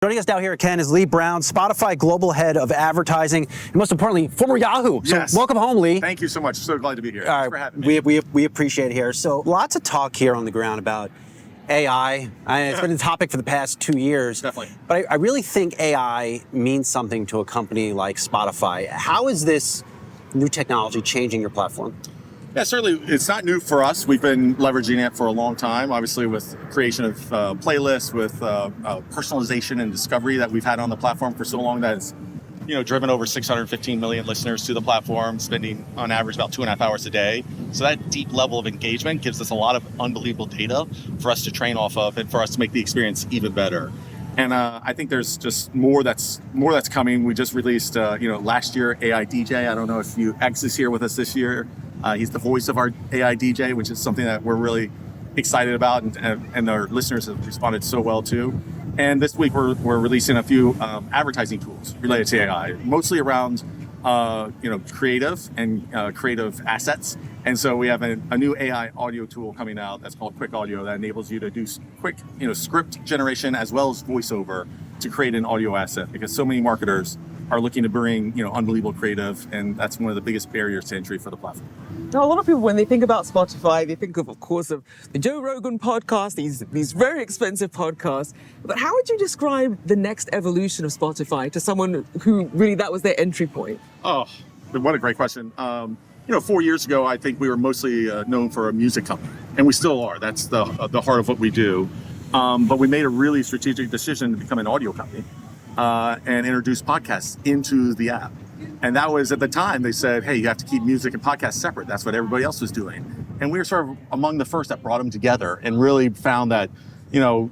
Joining us now here at Ken is Lee Brown, Spotify Global Head of Advertising, and most importantly, former Yahoo. So Yes. welcome home, Lee. Thank you so much. So glad to be here. All Thanks for right, having me. we appreciate it here. So lots of talk here on the ground about AI. It's been a topic for the past 2 years. Definitely. But I really think AI means something to a company like Spotify. How is this new technology changing your platform? Yeah, certainly. It's not new for us. We've been leveraging it for a long time, obviously with creation of playlists, with personalization and discovery that we've had on the platform for so long that it's driven over 615 million listeners to the platform, spending on average about 2.5 hours a day. So that deep level of engagement gives us a lot of unbelievable data for us to train off of and for us to make the experience even better. And I think there's just more that's coming. We just released, last year, AI DJ. I don't know if X is here with us this year. He's the voice of our AI DJ, which is something that we're really excited about, and our listeners have responded so well to. And this week we're releasing a few advertising tools related to AI, mostly around creative and creative assets. And so we have a new AI audio tool coming out that's called Quick Audio that enables you to do quick script generation as well as voiceover to create an audio asset, because so many marketers are looking to bring unbelievable creative, and that's one of the biggest barriers to entry for the platform. Now, a lot of people, when they think about Spotify, they think of course, of the Joe Rogan podcast, these very expensive podcasts. But how would you describe the next evolution of Spotify to someone who really that was their entry point? Oh, what a great question. 4 years ago, I think we were mostly known for a music company, and we still are. That's the heart of what we do. But we made a really strategic decision to become an audio company and introduce podcasts into the app. And that was, at the time, they said, hey, you have to keep music and podcasts separate. That's what everybody else was doing. And we were sort of among the first that brought them together and really found that,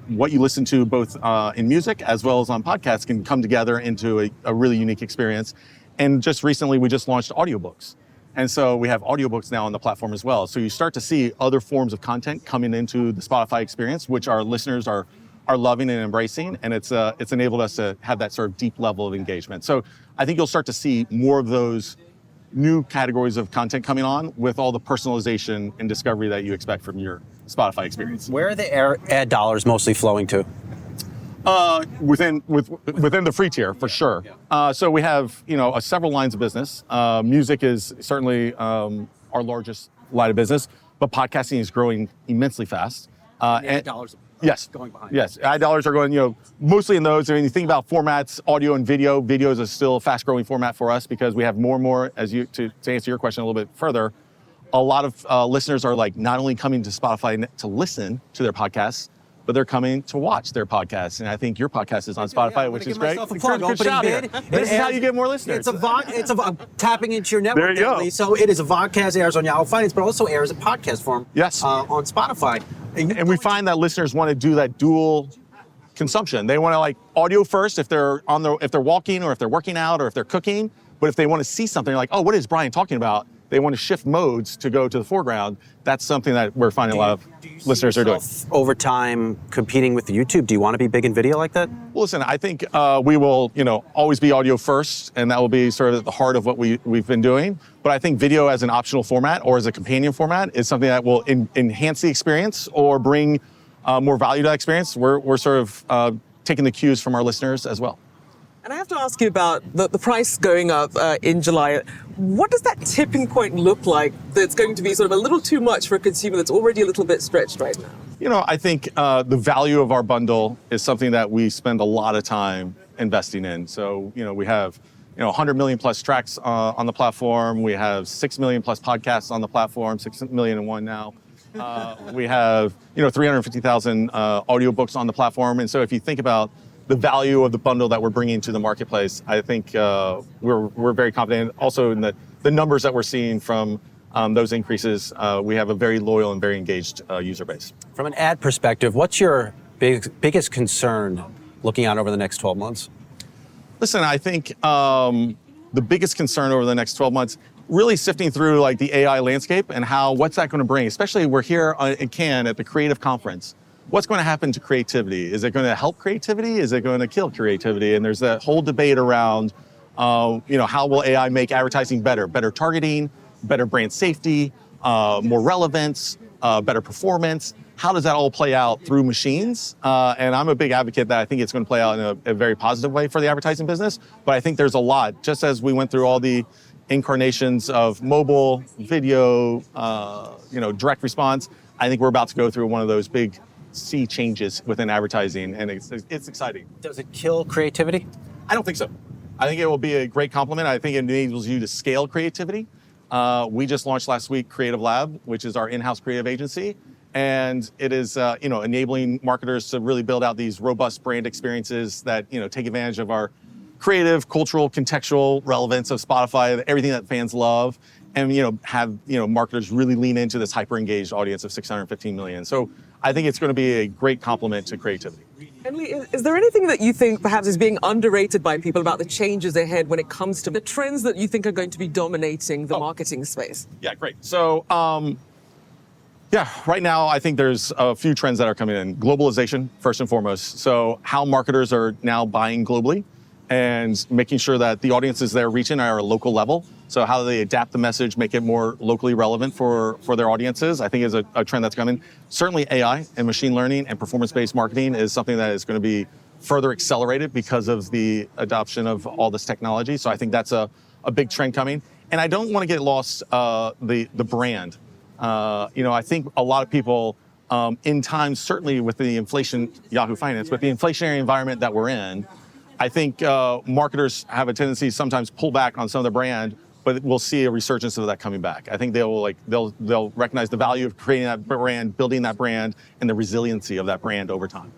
what you listen to both in music as well as on podcasts can come together into a really unique experience. And just recently, we just launched audiobooks. And so we have audiobooks now on the platform as well. So you start to see other forms of content coming into the Spotify experience, which our listeners are loving and embracing, and it's enabled us to have that sort of deep level of engagement. So I think you'll start to see more of those new categories of content coming on with all the personalization and discovery that you expect from your Spotify experience. Where are the ad dollars mostly flowing to? Within the free tier, for sure. So we have several lines of business. Music is certainly our largest line of business, but podcasting is growing immensely fast. Ad dollars. Yes. Going behind. Yes. Ad dollars are going, mostly in those. I mean, you think about formats, audio and video. Videos is still a fast growing format for us because we have more and more, to answer your question a little bit further, a lot of listeners are not only coming to Spotify to listen to their podcasts, but they're coming to watch their podcasts. And I think your podcast is on Spotify, which is great. Myself a plug. Good Opening shout bid. here. This is how you get more listeners. It's a tapping into your network. There you go. So it is a vodcast, airs on Yahoo Finance, but also airs in podcast form. Yes. On Spotify. And we find that listeners want to do that dual consumption. They want to audio first if they're walking or if they're working out or if they're cooking. But if they want to see something oh, what is Brian talking about? They want to shift modes to go to the foreground. That's something that we're finding a lot of listeners are doing. Over time, competing with YouTube, do you want to be big in video like that? Well, listen, I think we will, always be audio first, and that will be sort of at the heart of what we've been doing. But I think video as an optional format or as a companion format is something that will enhance the experience or bring more value to that experience. We're sort of taking the cues from our listeners as well. And I have to ask you about the price going up in July. What does that tipping point look like that's going to be sort of a little too much for a consumer that's already a little bit stretched right now? I think the value of our bundle is something that we spend a lot of time investing in. So, we have 100 million plus tracks on the platform. We have 6 million plus podcasts on the platform, 6 million and one now. We have 350,000 audiobooks on the platform. And so if you think about the value of the bundle that we're bringing to the marketplace, I think we're very confident. Also in the numbers that we're seeing from those increases, we have a very loyal and very engaged user base. From an ad perspective, what's your biggest concern looking out over the next 12 months? Listen, I think the biggest concern over the next 12 months, really sifting through the AI landscape and what's that going to bring, especially we're here in Cannes at the Creative Conference. What's going to happen to creativity? Is it going to help creativity? Is it going to kill creativity? And there's that whole debate around, how will AI make advertising better? Better targeting, better brand safety, more relevance, better performance. How does that all play out through machines? And I'm a big advocate that I think it's going to play out in a very positive way for the advertising business. But I think there's a lot, just as we went through all the incarnations of mobile, video, direct response. I think we're about to go through one of those big sea changes within advertising, and it's exciting. Does it kill creativity? I don't think so. I think it will be a great complement. I think it enables you to scale creativity. We just launched last week Creative Lab, which is our in-house creative agency. And it is, enabling marketers to really build out these robust brand experiences that, take advantage of our creative, cultural, contextual relevance of Spotify, everything that fans love, and, have, marketers really lean into this hyper-engaged audience of 615 million. So I think it's going to be a great complement to creativity. And Lee, is there anything that you think perhaps is being underrated by people about the changes ahead when it comes to the trends that you think are going to be dominating the marketing space? Yeah, great. So, right now I think there's a few trends that are coming in. Globalization, first and foremost. So how marketers are now buying globally and making sure that the audiences they're reaching are at a local level. So how do they adapt the message, make it more locally relevant for their audiences, I think is a trend that's coming. Certainly AI and machine learning and performance-based marketing is something that is going to be further accelerated because of the adoption of all this technology. So I think that's a big trend coming. And I don't want to get lost the brand. I think a lot of people in times, certainly with the inflation, Yahoo Finance, with the inflationary environment that we're in, I think marketers have a tendency to sometimes pull back on some of the brand, but we'll see a resurgence of that coming back. I think they'll recognize the value of creating that brand, building that brand, and the resiliency of that brand over time.